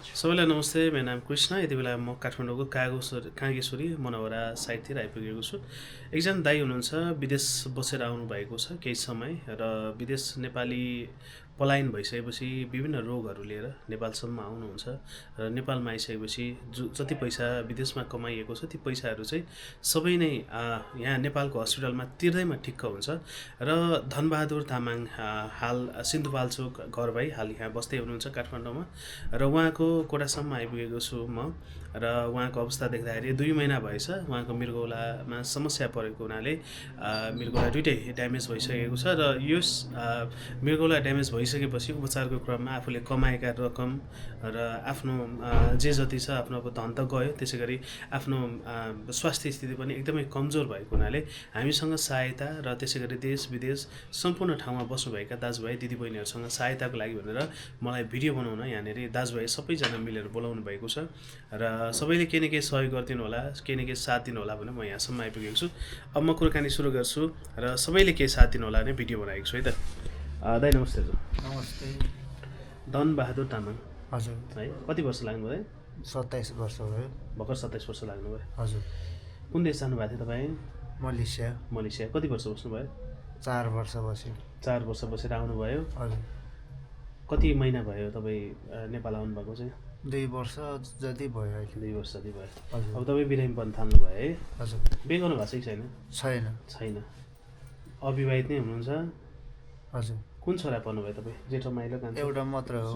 सबैलाई नमस्ते। मेरो नाम कृष्ण। यति बेला म काठमाडौँको कागेश्वरी मनोहरा साइडतिर आइपुगेको छु। एकजना दाइ हुनुहुन्छ, विदेश बसेर आउनुभएको छ केही समय र विदेश नेपाली पलायन भइसकेपछि विभिन्न रोगहरू लिएर नेपालसम्म आउनुहुन्छ र नेपालमा आइसकेपछि जति पैसा विदेशमा कमाइएको छ ती पैसाहरू चाहिँ सबै नै यहाँ नेपालको हस्पिटलमा तिर्दैमा ठिक्क हुन्छ। र धनबहादुर तामाङ हाल सिन्धुपाल्चोक घर भाइ हाल यहाँ बस्दै हुनुहुन्छ काठमाडौँमा र उहाँको कोठासम्म आइपुगेको छु म। र उहाँको अवस्था देख्दाखेरि 2 महिना भएछ उहाँको मृगौलामा समस्या परेको हुनाले मृगौला दुइटै ड्यामेज भइसकेको छ र यस मृगौला ड्यामेज भइसकेपछि उपचारको क्रममा आफूले कमाएका रकम र आफ्नो जे जति छ आफ्नो अब धन त गयो, त्यसै गरी आफ्नो स्वास्थ्य स्थिति पनि एकदमै कमजोर भएको हुनाले हामीसँग सहायता र त्यसै गरी देश विदेश सम्पूर्ण ठाउँमा बस्नुभएका दाजुभाइ दिदीबहिनीहरूसँग सहायताको लागि भनेर मलाई भिडियो बनाउन यहाँनिर दाजुभाइ सबैजना मिलेर बोलाउनु भएको छ र सबैले केही न केही सहयोग गरिदिनु होला, केही न केही साथ दिनु होला भनेर म यहाँसम्म आइपुगेको छु। अब म कुराकानी सुरु गर्छु र सबैले केही साथ दिनु होला भने भिडियो बनाएको छु है त। दाइ नमस्ते हजुर। नमस्ते। धनबहादुर तामाङ हजुर। है, कति वर्ष लाग्नुभयो? 27 वर्ष भयो। भर्खर 27 वर्ष लाग्नुभयो। हजुर। कुन देश जानुभएको थियो तपाईँ? मलेसिया। कति वर्ष बस्नुभयो? 4 वर्ष बस्यो। 4 वर्ष बसेर आउनुभयो। हजुर। कति महिना भयो तपाईँ नेपाल आउनुभएको चाहिँ? 2 वर्ष जति भयो अहिले। 2 वर्ष जति भयो। हजुर। अब तपाईँ बिरामी बन्न थाल्नुभयो है? हजुर। बिहे गर्नु भएको छ कि छैन? छैन। अविवाहित नै हुनुहुन्छ? हजुर। कुन छोरा पर्नुभयो तपाईँ? जेठो माइलो कान्छो? एउटा मात्र हो।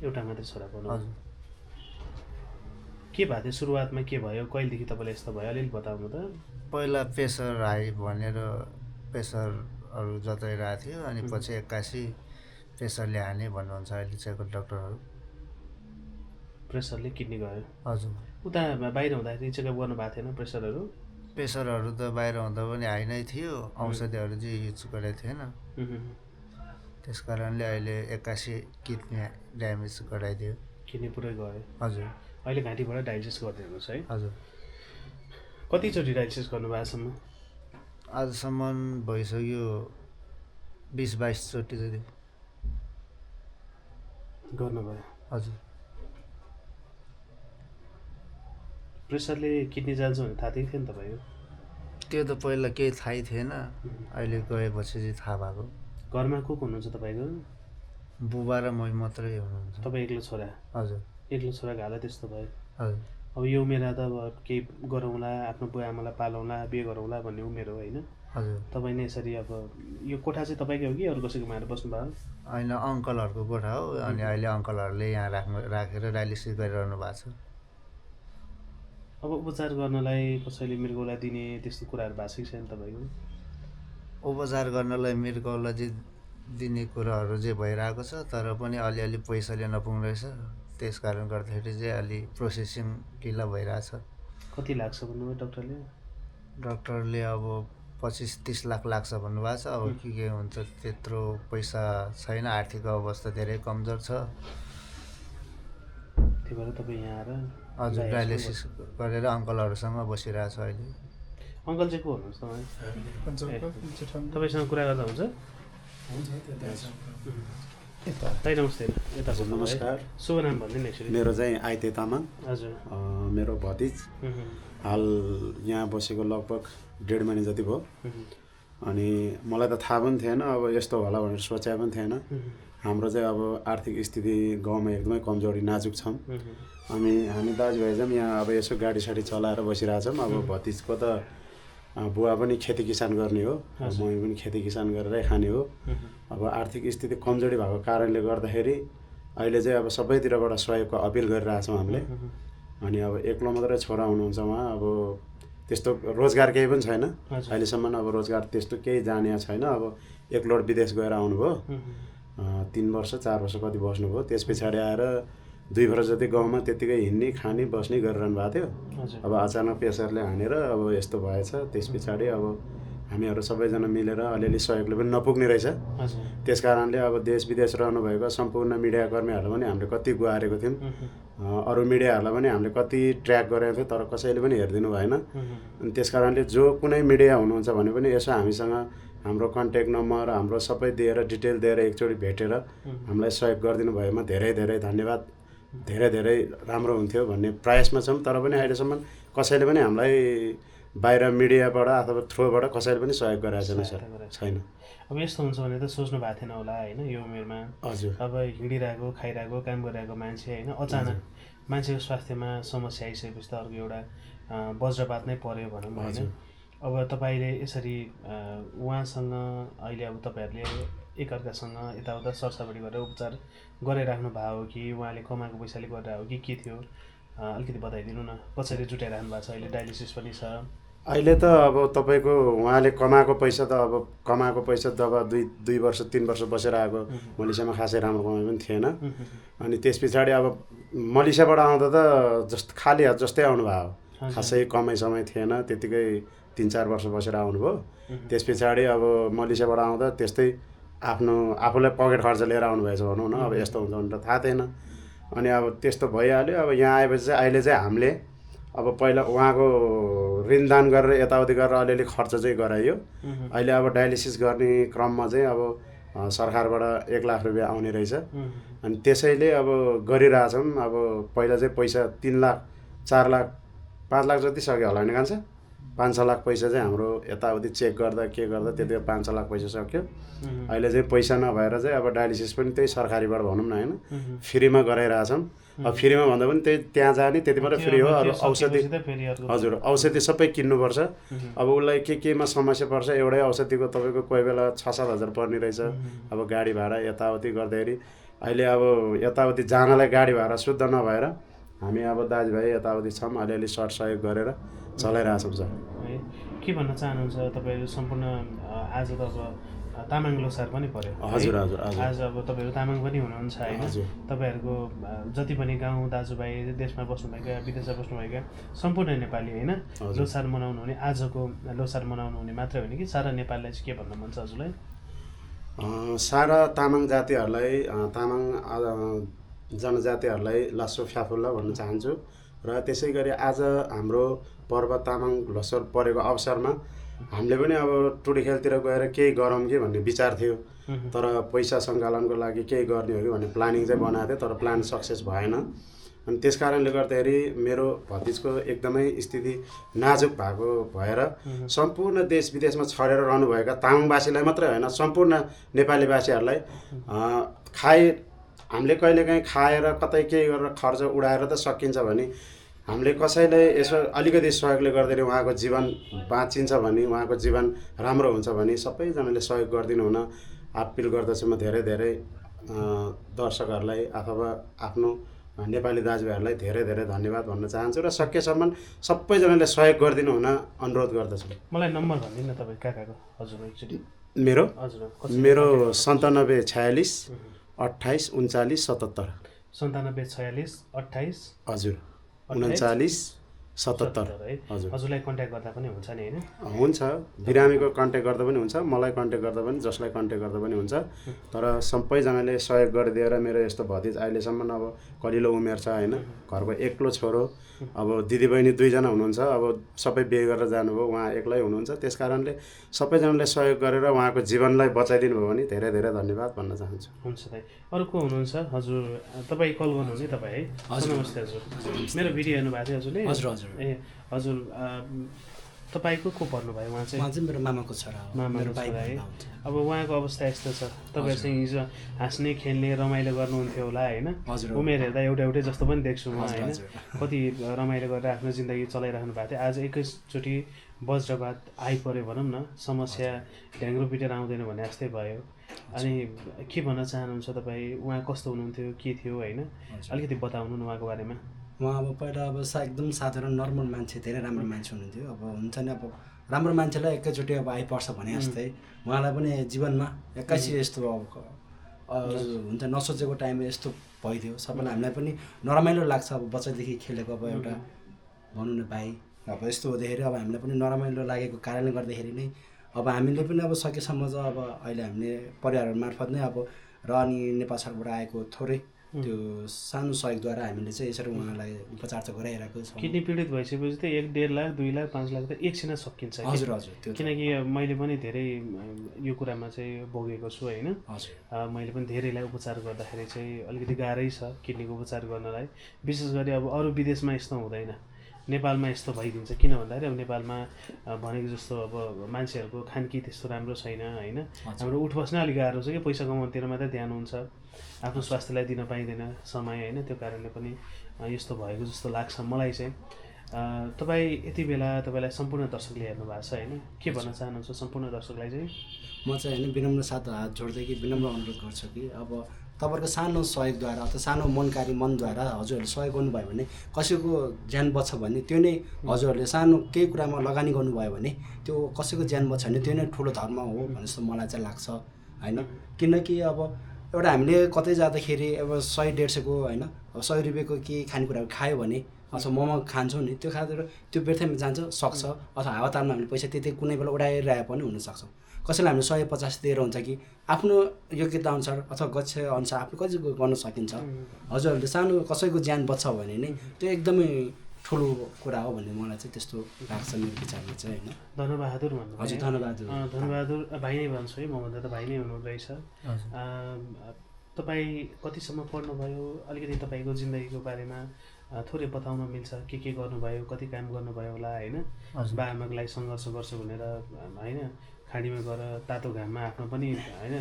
एउटा मात्रै छोरा पर्नुभयो। हजुर। के भएको थियो सुरुवातमा? के भयो? कहिलेदेखि तपाईँलाई यस्तो भयो अलिअलि बताउनु त। पहिला प्रेसर हाई भनेर प्रेसरहरू जताइरहेको थियो, अनि पछि 81 प्रेसरले हाने भन्नुहुन्छ अहिले चाहिँको डक्टरहरू। प्रेसरले किडनी गयो? हजुर। उता बाहिर हुँदाखेरि चेकअप गर्नु भएको थिएन प्रेसरहरू? प्रेसरहरू त बाहिर हुँदा पनि हाई नै थियो, औषधिहरू चाहिँ युज गरेको थिएन। त्यस कारणले अहिले 81 किडनी ड्यामेज गराइदियो। किडनी पुरै गयो? हजुर। अहिले घाँटीबाट डायलिसिस गरिदिनुहोस् है? हजुर। कतिचोटि डायलिसिस गर्नुभएसम्म? आजसम्म भइसक्यो 20-22 चोटि जति गर्नुभयो। हजुर। प्रेसरले किडनी जान्छ भने थाहा थियो नि तपाईँको? त्यो त पहिला केही थाहै थिएन, अहिले गएपछि चाहिँ थाहा भएको। घरमा को हुनुहुन्छ तपाईँको? बुबा र मै मात्रै हुनुहुन्छ। तपाईँ एक्लो छोरा? हजुर। एक्लो छोराको हालत त्यस्तो भयो? हजुर। अब यो उमेर त अब केही गरौँला, आफ्नो बुवा आमालाई पालौँला, बिहे गरौँला भन्ने उमेर हो होइन? हजुर। तपाईँ नै यसरी अब यो कोठा चाहिँ तपाईँकै हो कि अरू कसैको माएर बस्नुभयो? होइन, अङ्कलहरूको कोठा हो, अनि अहिले अङ्कलहरूले यहाँ राखेर डायलिसिस गरिरहनु भएको छ। अब उपचार गर्नलाई कसैले मृगौला दिने त्यस्तो कुराहरू भएको छ कि छैन तपाईँको? उपचार गर्नलाई मृगौला दिने कुराहरू चाहिँ भइरहेको छ, तर पनि अलिअलि पैसाले नपुग्ने रहेछ। त्यस कारण गर्दाखेरि चाहिँ अलि प्रोसेसिङ ढिला भइरहेछ। कति लाग्छ भन्नुभयो डक्टरले? डक्टरले अब 25-30 लाख लाग्छ भन्नुभएको छ। अब के हुन्छ त्यत्रो पैसा छैन, आर्थिक अवस्था धेरै कमजोर छ। त्यही भएर तपाईँ यहाँ आएर? हजुर, डायलिसिस गरेर अङ्कलहरूसँग बसिरहेको छु अहिले। अङ्कल चाहिँ को हुनुहुन्छ तपाईँ? तपाईँसँग कुरा गर्दा हुन्छ? दाइ नमस्ते। यता नमस्कार। शुभ नाम भनिदिनु एकचोटि। मेरो चाहिँ आइते तामाङ। हजुर। मेरो भतिज हाल यहाँ बसेको लगभग 1.5 महिना जति भयो। अनि मलाई त थाहा पनि थिएन अब यस्तो होला भनेर सोचे पनि थिएन। हाम्रो चाहिँ अब आर्थिक स्थिति गाउँमा एकदमै कमजोरी नाजुक छौँ। हामी दाजुभाइ चाहिँ यहाँ अब यसो गाडीसाडी चलाएर बसिरहेछौँ। अब भतिजको त बुवा पनि खेती किसान गर्ने हो, मम्मी पनि खेती किसान गरेरै खाने हो। अब आर्थिक स्थिति कमजोरी भएको कारणले गर्दाखेरि अहिले चाहिँ अब सबैतिरबाट सहयोगको अपिल गरिरहेछौँ हामीले। अनि अब एक्लो मात्रै छोरा हुनुहुन्छ उहाँ, अब त्यस्तो रोजगार केही पनि छैन अहिलेसम्म। अब रोजगार त्यस्तो केही जाने छैन। अब एकलोट विदेश गएर आउनुभयो, 3 वर्ष 4 वर्ष कति बस्नुभयो। त्यस पछाडि आएर 2 वर्ष जति गाउँमा त्यत्तिकै हिँड्ने खाने बस्ने गरिरहनु भएको थियो। अब अचानक प्रेसरले हानेर अब यस्तो भएछ। त्यस पछाडि अब हामीहरू सबैजना मिलेर अलिअलि सहयोगले पनि नपुग्ने रहेछ। त्यस कारणले अब देश विदेश रहनुभएको सम्पूर्ण मिडियाकर्मीहरूलाई पनि हामीले कति गुहारेको थियौँ, अरू मिडियाहरूलाई पनि हामीले कति ट्र्याक गरेको थियौँ, तर कसैले पनि हेरिदिनु भएन। अनि त्यस कारणले जो कुनै मिडिया हुनुहुन्छ भने पनि यसो हामीसँग हाम्रो कन्ट्याक्ट नम्बर हाम्रो सबै दिएर डिटेल दिएर एकचोटि भेटेर हामीलाई सहयोग गरिदिनु भएमा धेरै धेरै धन्यवाद धेरै धेरै राम्रो हुन्थ्यो भन्ने प्रयासमा छौँ। तर पनि अहिलेसम्म कसैले पनि हामीलाई बाहिर मिडियाबाट अथवा थ्रुबाट कसैले पनि सहयोग गरेको छैन सर, छैन। अब यस्तो हुन्छ भने त सोच्नु भएको थिएन होला होइन यो उमेरमा। हजुर। अब हिँडिरहेको खाइरहेको काम गरिरहेको मान्छे होइन अचानक मान्छेको स्वास्थ्यमा समस्या आइसकेपछि त अर्को एउटा वज्रपात नै पर्यो भनौँ होइन। अब तपाईँले यसरी उहाँसँग अहिले अब तपाईँहरूले एकअर्कासँग यताउता सरसफाइ गरेर उपचार गराइराख्नु भएको हो कि उहाँले कमाएको पैसाले गरेर हो कि के थियो अलिकति बताइदिनु न। कसरी जुटाइराख्नु भएको छ? अहिले डायलिसिस पनि छ। अहिले त अब तपाईँको उहाँले कमाएको पैसा त जब दुई वर्ष 3 वर्ष बसेर आएको मलेसियामा खासै राम्रो कमाइ पनि थिएन। अनि त्यस पछाडि अब मलेसियाबाट आउँदा त खाली हात जस्तै आउनुभयो, खासै कमाइ समय थिएन, त्यतिकै 3-4 वर्ष बसेर आउनुभयो। त्यस पछाडि अब मलेसियाबाट आउँदा त्यस्तै आफूलाई पकेट खर्च लिएर आउनुभएछ भनौँ न। अब यस्तो हुन्छ भनेर थाहा थिएन। अनि अब त्यस्तो भइहाल्यो। अब यहाँ आएपछि चाहिँ अहिले चाहिँ हामीले अब पहिला उहाँको ऋणदान गरेर यताउति गरेर अलिअलि खर्च चाहिँ गराइयो। अहिले अब डायलिसिस गर्ने क्रममा चाहिँ अब सरकारबाट 1 लाख रुपियाँ आउने रहेछ। अनि त्यसैले अब गरिरहेछौँ। अब पहिला चाहिँ पैसा 3 लाख 4 लाख 5 लाख जति सक्यो होला नि कान्छ। 5-6 लाख पैसा चाहिँ हाम्रो यताउति चेक गर्दा के गर्दा त्यति 5-6 लाख पैसा सक्यो। अहिले चाहिँ पैसा नभएर चाहिँ अब डायलिसिस पनि त्यही सरकारीबाट भनौँ न होइन, फ्रीमा गराइरहेछौँ। अब फ्रीमा भन्दा पनि त्यही त्यहाँ जाने त्यति मात्रै फ्री हो। अरू औषधि, हजुर, औषधि सबै किन्नुपर्छ। अब उसलाई केमा समस्या पर्छ एउटै औषधिको तपाईँको कोही बेला 6-7 हजार पर्ने रहेछ। अब गाडी भाडा यताउति गर्दाखेरि अहिले अब यताउति जानलाई गाडी भाडा शुद्ध नभएर हामी अब दाजुभाइ यताउति छौँ, अलिअलि सर्ट सहयोग गरेर चलाइरहेछौँ सर। के भन्न चाहनुहुन्छ तपाईँहरू सम्पूर्ण? आज त अब तामाङ लोसार पनि पर्यो। हजुर हजुर। आज अब तपाईँहरू तामाङ पनि हुनुहुन्छ होइन। तपाईँहरूको जति पनि गाउँ दाजुभाइ देशमा बस्नुभएका विदेशमा बस्नुभएका सम्पूर्ण नेपाली होइन लोसार मनाउनु हुने, आजको लोसार मनाउनु हुने मात्रै होइन कि सारा नेपालीलाई चाहिँ के भन्न मन छ हजुरलाई? सारा तामाङ जातिहरूलाई, तामाङ जनजातिहरूलाई लासो फ्याफुल्ला भन्न चाहन्छु। र त्यसै गरी आज हाम्रो पर्व तामाङ लोसार परेको अवसरमा हामीले पनि अब टुडी खेलतिर गएर केही गरौँ कि भन्ने विचार थियो। तर पैसा सङ्कलनको लागि केही गर्ने हो कि भन्ने प्लानिङ चाहिँ बनाएको थियो, तर प्लान सक्सेस भएन। अनि त्यस कारणले गर्दाखेरि मेरो भतिजको एकदमै स्थिति नाजुक भएको भएर सम्पूर्ण देश विदेशमा छरेर रहनुभएका तामाङवासीलाई मात्रै होइन सम्पूर्ण नेपालीवासीहरूलाई हामीले कहिलेकाहीँ खाएर कतै केही गरेर खर्च उडाएर त सकिन्छ भने हामीले कसैलाई यसो अलिकति सहयोगले गर्दाखेरि उहाँको जीवन बाँचिन्छ भने, उहाँको जीवन राम्रो हुन्छ भने सबैजनाले सहयोग गरिदिनु हुन अपिल गर्दछु म धेरै धेरै दर्शकहरूलाई अथवा आफ्नो नेपाली दाजुभाइहरूलाई धेरै धेरै धन्यवाद भन्न चाहन्छु। र सकेसम्म सबैजनाले सहयोग गरिदिनु हुन अनुरोध गर्दछु। मलाई नम्बर भनिदिनु न तपाईँ काकाको हजुर एकचोटि। मेरो 97 46 28 39 77। 97 46 28 हजुर 39 77 है। हजुरलाई कन्ट्याक्ट गर्दा पनि हुन्छ नि होइन? हुन्छ, बिरामीको कन्ट्याक्ट गर्दा पनि हुन्छ, मलाई कन्ट्याक्ट गर्दा पनि, जसलाई कन्ट्याक्ट गर्दा पनि हुन्छ। तर सबैजनाले सहयोग गरिदिएर मेरो यस्तो भतिज अहिलेसम्म अब कलिलो उमेर छ होइन, घरको एक्लो छोरो, अब दिदीबहिनी 2 जना हुनुहुन्छ, अब सबै बिहे गरेर जानुभयो, उहाँ एक्लै हुनुहुन्छ। त्यस कारणले सबैजनाले सहयोग गरेर उहाँको जीवनलाई बचाइदिनु भयो भने धेरै धेरै धन्यवाद भन्न चाहन्छु। हुन्छ दाइ। अरू को हुनुहुन्छ? हजुर तपाईँ कल गर्नुहुने तपाईँ है? हजुर नमस्ते हजुर। मेरो भिडियो हेर्नुभएको थियो हजुरले? हजुर हजुर। ए हजुर, तपाईँको को पर्नुभयो? उहाँ चाहिँ मेरो मामाको छोरा हो। मामाको छोरा है। अब उहाँको अवस्था यस्तो छ, तपाईँहरूसँग हिजो हाँस्ने खेल्ने रमाइलो गर्नुहुन्थ्यो होला होइन? उमेर हेर्दा एउटै जस्तो पनि देख्छु म होइन। कति रमाइलो गरेर आफ्नो जिन्दगी चलाइराख्नु भएको थियो। आज एकैचोटि वज्रपात आइपऱ्यो भनौँ न, समस्या ढ्याङ्ग्रो पिटेर आउँदैन भने जस्तै भयो। अनि के भन्न चाहनुहुन्छ तपाईँ? उहाँ कस्तो हुनुहुन्थ्यो, के थियो होइन? अलिकति बताउनु न उहाँको बारेमा। उहाँ अब पहिला अब एकदम साधारण नर्मल मान्छे, धेरै राम्रो मान्छे हुनुहुन्थ्यो। अब हुन्छ नि, अब राम्रो मान्छेलाई एकैचोटि अब आइपर्छ भने जस्तै उहाँलाई पनि जीवनमा एक्कासी यस्तो अब हुन्छ नसोचेको टाइममा यस्तो भइदियो। सबैलाई हामीलाई पनि नरमाइलो लाग्छ। अब बच्चादेखि खेलेको अब एउटा भनौँ न भाइ, अब यस्तो हुँदाखेरि अब हामीलाई पनि नरमाइलो लागेको कारणले गर्दाखेरि नै अब हामीले पनि अब सकेसम्म चाहिँ अब अहिले हामीले परिवार मार्फत नै अब र अनि नेपाल सरकारबाट आएको थोरै त्यो सानो सहयोगद्वारा हामीले चाहिँ यसरी उहाँलाई उपचार चाहिँ गराइरहेको छौँ। किडनी पीडित भइसकेपछि त 1.5 लाख 2 लाख 5 लाख त एकछिन सकिन्छ कि? हजुर हजुर त्यो किनकि मैले पनि धेरै यो कुरामा चाहिँ भोगेको छु होइन। हजुर मैले पनि धेरैलाई उपचार गर्दाखेरि चाहिँ अलिकति गाह्रै छ किडनीको उपचार गर्नलाई। विशेष गरी अब अरू विदेशमा यस्तो हुँदैन, नेपालमा यस्तो भइदिन्छ। किन भन्दाखेरि अब नेपालमा भनेको जस्तो अब मान्छेहरूको खानकी त्यस्तो राम्रो छैन होइन। हाम्रो उठ बस्नै अलिक गाह्रो छ कि पैसा कमाउनुतिर मात्रै ध्यान हुन्छ, आफ्नो स्वास्थ्यलाई दिन पाइँदैन समय होइन। त्यो कारणले पनि यस्तो भएको जस्तो लाग्छ मलाई चाहिँ। तपाईँ यति बेला तपाईँलाई सम्पूर्ण दर्शकले हेर्नु भएको छ होइन, के भन्न चाहनुहुन्छ सम्पूर्ण दर्शकलाई चाहिँ? म चाहिँ होइन विनम्र साथ हात जोड्दै कि विनम्र अनुरोध गर्छु कि अब तपाईँहरूको सानो सहयोगद्वारा अथवा सानो मनकारी मनद्वारा हजुरहरूले सहयोग गर्नुभयो भने कसैको ज्यान बच्छ भने त्यो नै हजुरहरूले सानो केही कुरामा लगानी गर्नुभयो भने त्यो कसैको ज्यान बच्छ भने त्यो नै ठुलो धर्म हो भन्ने जस्तो मलाई चाहिँ लाग्छ होइन। किनकि अब एउटा हामीले कतै जाँदाखेरि अब 100-150को होइन, अब 100 रुपियाँको केही खानेकुराहरू खायो भने अथवा मोमो खान्छौँ नि, त्यो खाँदा त्यो व्यर्थमा जान्छ सक्छ, अथवा हावातालमा हामीले पैसा त्यति कुनै बेला उडाइरहेको पनि हुनसक्छ। कसैलाई हामीले 150 दिएर हुन्छ कि आफ्नो योग्यता अनुसार अथवा गच्छे अनुसार आफू कति गर्न सकिन्छ। हजुरहरूले सानो कसैको ज्यान बच्छ भने नै त्यो एकदमै ठुलो कुरा हो भन्ने मलाई चाहिँ त्यस्तो लाग्छ मेरो विचारमा चाहिँ होइन। धनबहादुर भन्नु? हजुर धन्यवाद। धनबहादुर भाइ नै भन्छु है, मभन्दा त भाइ नै हुनुहुँदो रहेछ। तपाईँ कतिसम्म पढ्नुभयो? अलिकति तपाईँको जिन्दगीको बारेमा थोरै बताउन मिल्छ? के गर्नुभयो, कति काम गर्नुभयो होला होइन? बाआमाको लागि सङ्घर्ष गर्छु भनेर होइन खाडीमा गएर तातो घाममा आफ्नो पनि होइन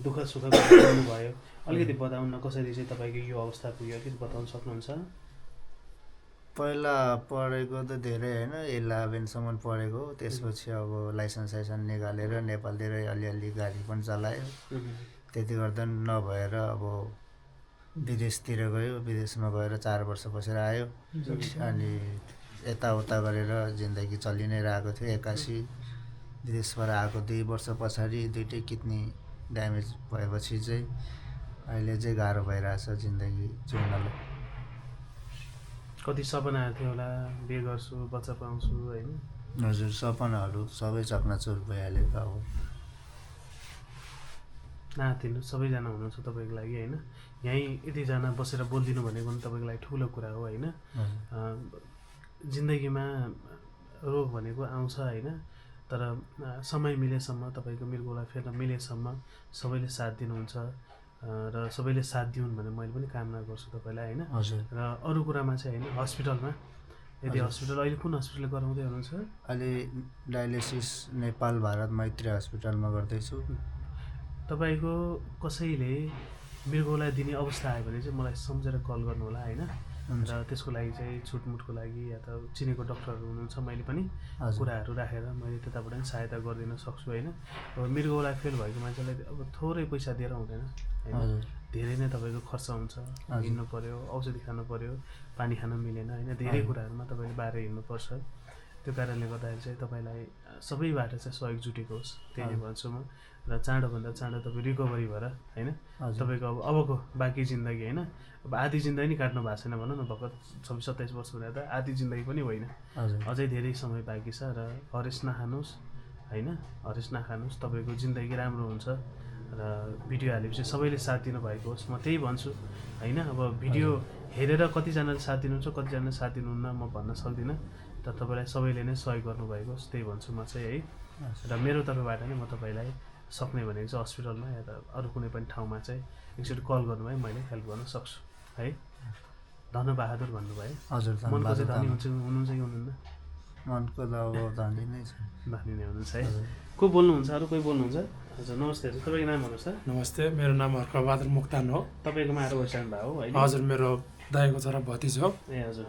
दुःख सुख गर्नुभयो। अलिकति बताउन कसरी चाहिँ तपाईँको यो अवस्था पुग्यो, अलिकति बताउन सक्नुहुन्छ? पहिला पढेको त धेरै होइन, 11सम्म पढेको। त्यसपछि अब लाइसेन्स निकालेर नेपालतिर अलिअलि गाडी पनि चलायो। त्यति गर्दा नभएर अब विदेशतिर गयो। विदेशमा गएर 4 वर्ष बसेर आयो। अनि यताउता गरेर जिन्दगी चलि नै रहेको थियो। 81 विदेशबाट आएको 2 वर्ष पछाडि दुइटै किडनी ड्यामेज भएपछि चाहिँ अहिले चाहिँ गाह्रो भइरहेछ जिन्दगी जिउनलाई। कति सपनाहरू थियो होला, बिहे गर्छु बच्चा पाउँछु होइन? हजुर सपनाहरू सबै चकनाचुर भइहाल्यो। अब नातिनु सबैजना हुनुहुन्छ तपाईँको लागि होइन। यहीँ यतिजना बसेर बोलिदिनु भनेको पनि तपाईँको लागि ठुलो कुरा हो होइन। जिन्दगीमा रोग भनेको आउँछ होइन, तर समय मिलेसम्म तपाईँको मृगौला फेर्न मिलेसम्म सबैले साथ दिनुहुन्छ र सबैले साथ दिउन् भनेर मैले पनि कामना गर्छु तपाईँलाई होइन। र अरू कुरामा चाहिँ होइन हस्पिटलमा यदि हस्पिटल अहिले कुन हस्पिटल गराउँदै हुनुहुन्छ? अहिले डायलिसिस नेपाल भारत मैत्री हस्पिटलमा गर्दैछु। तपाईँको कसैले मृगौला दिने अवस्था आयो भने चाहिँ मलाई सम्झेर कल गर्नु होला होइन। र त्यसको लागि चाहिँ छुटमुटको लागि या त चिनेको डक्टरहरू हुनुहुन्छ, मैले पनि कुराहरू राखेर मैले त्यताबाट पनि सहायता गरिदिन सक्छु होइन। अब मृगौला फेल भएको मान्छेलाई अब थोरै पैसा दिएर हुँदैन होइन, धेरै नै तपाईँको खर्च हुन्छ। हिँड्नु पऱ्यो, औषधि खानु पऱ्यो, पानी खान मिलेन होइन, धेरै कुराहरूमा तपाईँले बाहिर हिँड्नुपर्छ। त्यो कारणले गर्दाखेरि चाहिँ तपाईँलाई सबैबाट चाहिँ सहयोग जुटेको होस् त्यही नै भन्छु म। र चाँडोभन्दा चाँडो तपाईँ रिकभरी भएर होइन तपाईँको अब अबको बाँकी जिन्दगी होइन, अब आधी जिन्दगी नै काट्नु भएको छैन भनौँ न, भर्खर 26-27 वर्ष हुँदा त आधी जिन्दगी पनि होइन, अझै धेरै समय बाँकी छ। र हरेस नखानुहोस् होइन, हरेस नखानुहोस्, तपाईँको जिन्दगी राम्रो हुन्छ। र भिडियो हालेपछि सबैले साथ दिनुभएको होस् म त्यही भन्छु होइन। अब भिडियो हेरेर कतिजनाले साथ दिनुहुन्छ, कतिजनाले साथ दिनुहुन्न म भन्न सक्दिनँ, तर तपाईँलाई सबैले नै सहयोग गर्नुभएको होस् त्यही भन्छु म चाहिँ है। र मेरो तर्फबाट नै म तपाईँलाई सक्ने भनेको चाहिँ हस्पिटलमा या त अरू कुनै पनि ठाउँमा चाहिँ एकचोटि कल गर्नुभयो मैले हेल्प गर्न सक्छु है। धनबहादुर भन्नुभयो? हजुर मनको चाहिँ धनी हुनुहुन्छ कि हुनुहुन्न? मनको त अब धनी नै छ। धनी नै हुनुहुन्छ है। को बोल्नुहुन्छ? अरू कोही बोल्नुहुन्छ? हजुर नमस्ते हजुर, तपाईँको नाम भन्नुहोस् त। नमस्ते, मेरो नाम हर्कबहादुर मोक्तान हो। तपाईँकोमा आएर बसिरहनु भएको हो? हजुर, मेरो दाइको छोरा भतिज हो। ए हजुर।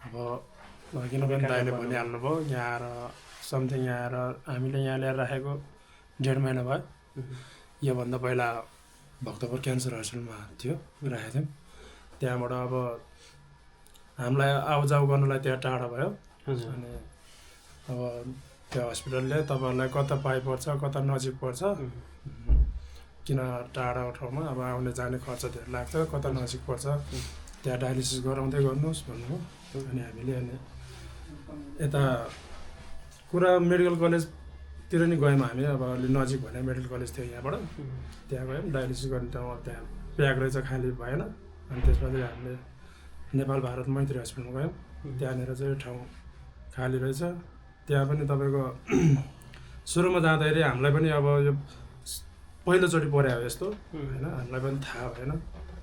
अब किनभने दाइले भनिहाल्नु भयो, यहाँ आएर समथिङ यहाँ आएर हामीले यहाँ ल्याएर राखेको 1.5 महिना भयो। योभन्दा पहिला भक्तपुर क्यान्सर हस्पिटलमा थियो, राखेको थियौँ। त्यहाँबाट अब हामीलाई आउजाउ गर्नलाई त्यहाँ टाढा भयो। अनि अब त्यो हस्पिटलले तपाईँहरूलाई कता पाइ पर्छ, कता नजिक पर्छ, किन टाढा ठाउँमा अब आउने जाने खर्च धेरै लाग्छ, कता नजिक पर्छ त्यहाँ डायलिसिस गराउँदै गर्नुहोस् भन्नुभयो। अनि हामीले अनि यता कुरा मेडिकल कलेजतिर नि गयौँ हामी। अब अलि नजिक भने मेडिकल कलेज थियो यहाँबाट, त्यहाँ गयौँ डायलिसिस गर्ने ठाउँमा। त्यहाँ प्याक रहेछ खाली भएन। अनि त्यसपछि हामीले नेपाल भारत मैत्री हस्पिटल गयौँ। त्यहाँनिर चाहिँ ठाउँ खाली रहेछ। त्यहाँ पनि तपाईँको सुरुमा जाँदाखेरि हामीलाई पनि अब यो पहिलोचोटि पर्यो हो यस्तो होइन, हामीलाई पनि थाहा भएन।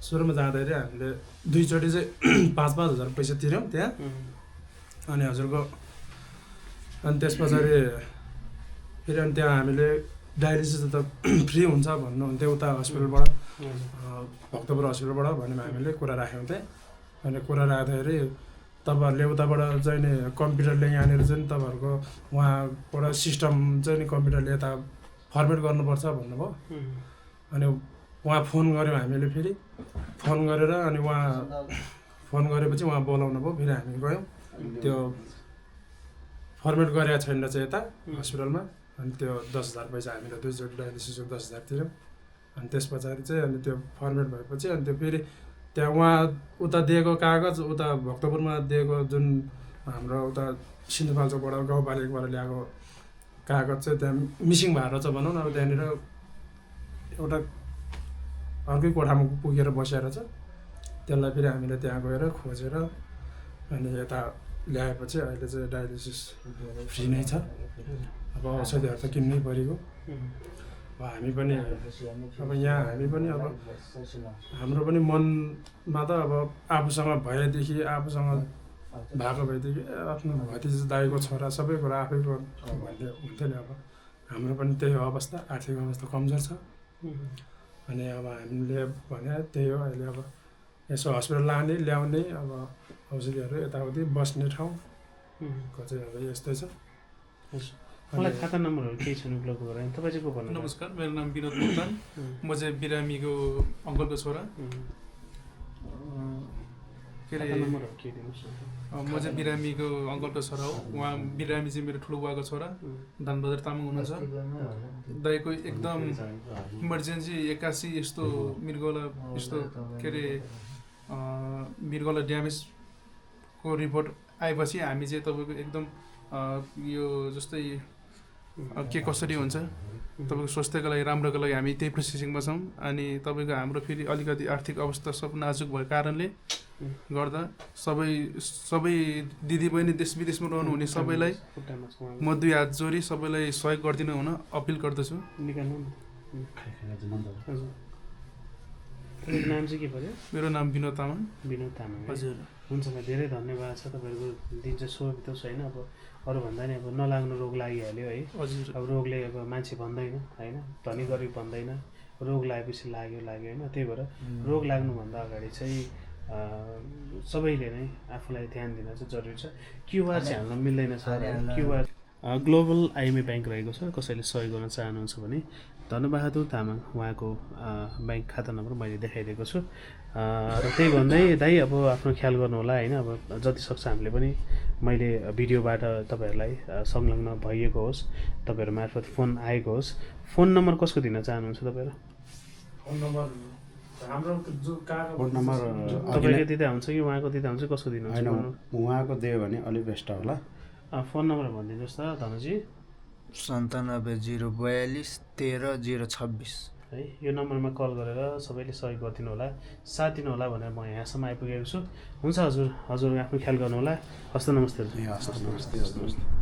सुरुमा जाँदाखेरि हामीले 2 चोटि चाहिँ 5-5 हजार पैसा तिर्यौँ त्यहाँ। अनि हजुरको अनि त्यस पछाडि फेरि अनि त्यहाँ हामीले डायलिसिस त फ्री हुन्छ भन्नुहुन्थ्यो उता हस्पिटलबाट, भक्तपुर हस्पिटलबाट भन्ने हामीले कुरा राख्यौँ त्यहाँ। अनि कुरा राख्दाखेरि तपाईँहरूले उताबाट चाहिँ नि कम्प्युटरले यहाँनिर चाहिँ तपाईँहरूको उहाँबाट सिस्टम चाहिँ नि कम्प्युटरले यता फर्मेट गर्नुपर्छ भन्नुभयो। अनि उहाँ फोन गऱ्यौँ हामीले, फेरि फोन गरेर अनि उहाँ फोन गरेपछि उहाँ बोलाउनु भयो। फेरि हामी गयौँ, त्यो फर्मेट गरेको छैन चाहिँ यता हस्पिटलमा। अनि त्यो 10,000 पैसा हामीले 2 चोटि डायलिसिसको 10,000 तिर्यौँ। अनि त्यस पछाडि चाहिँ अनि त्यो फर्मेट भएपछि अनि त्यो फेरि त्यहाँ उहाँ उता दिएको कागज, उता भक्तपुरमा दिएको जुन हाम्रो उता सिन्धुपाल्चोकबाट गाउँपालिकाबाट ल्याएको कागज चाहिँ त्यहाँ मिसिङ भएर रहेछ भनौँ न। अब त्यहाँनिर एउटा अर्कै कोठामा पुगेर बसेर छ। त्यसलाई फेरि हामीले त्यहाँ गएर खोजेर अनि यता ल्याएपछि अहिले चाहिँ डायलिसिस फ्री नै छ। अब औषधिहरू त किन्नै परेको। अब हामी पनि अब यहाँ हामी पनि अब हाम्रो पनि मनमा त अब आफूसँग भएदेखि, आफूसँग भएको भएदेखि आफ्नो भतिजा दाइको छोरा सबै कुरा आफै गर्नु भन्ने हुन्थ्यो नि। अब हाम्रो पनि त्यही हो अवस्था, आर्थिक अवस्था कमजोर छ। अनि अब हामीले भने त्यही हो, अहिले अब यसो हस्पिटल लाने ल्याउने, अब औषधिहरू यताउति बस्ने ठाउँको चाहिँ अब यस्तै छ। मलाई खाता नम्बरहरू केही छन् उपलब्ध गराएँ, तपाईँ चाहिँ को भन्नु? नमस्कार, मेरो नाम विनोद मोक्तान। म चाहिँ बिरामीको अङ्कलको छोरा। के अरे नम्बरहरू के दिनुहोस् न। म चाहिँ बिरामीको अङ्कलको छोरा हो। उहाँ बिरामी चाहिँ मेरो ठुलो बुवाको छोरा दानबहादुर तामाङ हुनुहुन्छ। दाइको एकदम इमर्जेन्सी 81 यस्तो मृगौला यस्तो के अरे मृगौला ड्यामेजको रिपोर्ट आएपछि हामी चाहिँ तपाईँको एकदम यो जस्तै के कसरी हुन्छ तपाईँको स्वास्थ्यको लागि राम्रोको लागि हामी त्यही प्रोसेसिङमा छौँ। अनि तपाईँको हाम्रो फेरि अलिकति आर्थिक अवस्था सब नाजुक भएको कारणले गर्दा सबै दिदीबहिनी देश विदेशमा रहनुहुने सबैलाई म 2 हात जोडी सबैलाई सहयोग गरिदिनु हुन अपिल गर्दछु। नाम चाहिँ के पर्यो? मेरो नाम विनोद तामाङ। विनोद तामाङ। हजुर, हुन्छ, धेरै धन्यवाद छ। तपाईँहरूको दिन चाहिँ सुरक्षित छैन। अब अरूभन्दा नि अब नलाग्नु रोग लागिहाल्यो है। हजुर, अब रोगले अब मान्छे भन्दैन होइन, धनी गरिब भन्दैन, रोग लागेपछि लाग्यो होइन। त्यही भएर रोग लाग्नुभन्दा अगाडि चाहिँ सबैले नै आफूलाई ध्यान दिन चाहिँ जरुरी छ। क्युआर चाहिँ हाल्न मिल्दैन छ। क्युआर ग्लोबल आइएमए ब्याङ्क रहेको छ। कसैले सहयोग गर्न चाहनुहुन्छ भने धनबहादुर तामाङ उहाँको ब्याङ्क खाता नम्बर मैले देखाइदिएको छु। र त्यही भन्दै दाइ अब आफ्नो ख्याल गर्नु होला होइन। अब जति सक्छ हामीले पनि मैले भिडियोबाट तपाईँहरूलाई संलग्न भइएको होस्, तपाईँहरू मार्फत फोन आएको होस्। फोन नम्बर कसको दिन चाहनुहुन्छ तपाईँहरू? फोन नम्बर हाम्रो जो फोन नम्बर तपाईँको दिँदा हुन्छ कि उहाँको दिँदा हुन्छ, कसको दिनुहुन्छ? उहाँको दियो भने अलिक बेस्ट होला। फोन नम्बर भनिदिनुहोस् त धनुजी। 97 042 13 026 है। यो नम्बरमा कल गरेर सबैले सहयोग गरिदिनु होला, साथ दिनु होला भनेर म यहाँसम्म आइपुगेको छु। हुन्छ हजुर, आफ्नो ख्याल गर्नु होला। हस्त नमस्ते। हस् नमस्ते।